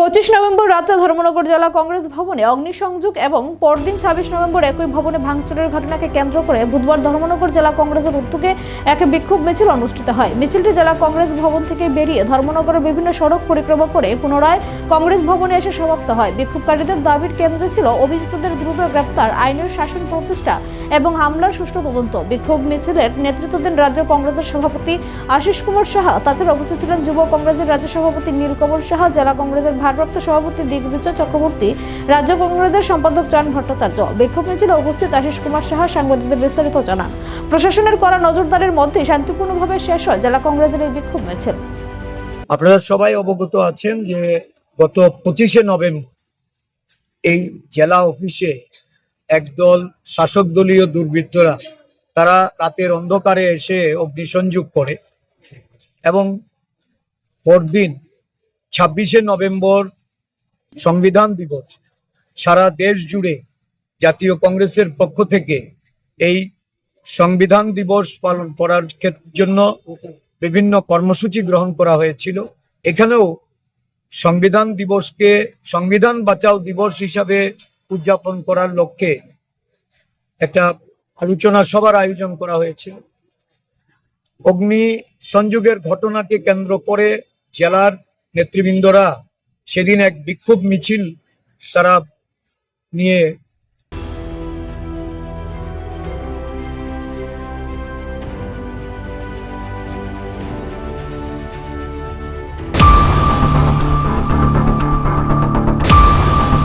25 November রাতে ধর্মনগর জেলা কংগ্রেস ভবনে অগ্নিসংযোগ এবং পরদিন 26 নভেম্বর একই ভবনে ভাঙচুরের ঘটনাকে কেন্দ্র করে বুধবার ধর্মনগর জেলা কংগ্রেসের উদ্যোগে এক বিক্ষোভ মিছিল অনুষ্ঠিত হয়। মিছিলটি জেলা কংগ্রেস ভবন থেকে বেরিয়ে ধর্মনগরের বিভিন্ন সড়ক পরিক্রমা করে পুনরায় কংগ্রেস ভবনে এসে সমাপ্ত হয়। বিক্ষোভকারীদের দাবির কেন্দ্রে ছিল অভিযুক্তদের দ্রুত গ্রেপ্তার, আইনের শাসন প্রতিষ্ঠা এবং হামলার সুষ্ঠু তদন্ত। বিক্ষোভ মিছিলের নেতৃত্ব দেন রাজ্য কংগ্রেসের সভাপতি আশিস কুমার সাহা। তাছাড়া উপস্থিত ছিলেন যুব কংগ্রেসের রাজ্য সভাপতি নীলকমল সাহা, জেলা কংগ্রেসের ভারপ্রাপ্ত সভাপতি দিগ্বিজয় চক্রবর্তী, রাজ্য কংগ্রেসের সম্পাদক চয়ন ভট্টাচার্য। বিক্ষোভ মিছিলে উপস্থিত আশিস কুমার সাহা সাংবাদিকদের বিস্তারিত জানান। প্রশাসনের করা নজরদারির মধ্যে শান্তিপূর্ণভাবে শেষ হয় জেলা কংগ্রেসের এই বিক্ষোভ মিছিল। আপনারা সবাই অবগত আছেন যে গত 25 নভেম্বর এই জেলা অফিসে একদল শাসক দলীয় দুর্বৃত্তরা তারা রাতের অন্ধকারে এসে অগ্নিসংযোগ করে এবং পরদিন 26 নভেম্বর সংবিধান দিবস সারা দেশ জুড়ে জাতীয় কংগ্রেসের পক্ষ থেকে এই সংবিধান দিবস পালন করার জন্য বিভিন্ন কর্মসূচি গ্রহণ করা হয়েছিল। এখানেও সংবিধান দিবসকে সংবিধান বাঁচাও দিবস হিসাবে উদযাপন করার লক্ষ্যে একটা আলোচনা সভার আয়োজন করা হয়েছিল। অগ্নি সংযোগের ঘটনাকে কেন্দ্র করে জেলার নেতৃবৃন্দরা সেদিন এক বিক্ষোভ মিছিল তারা নিয়ে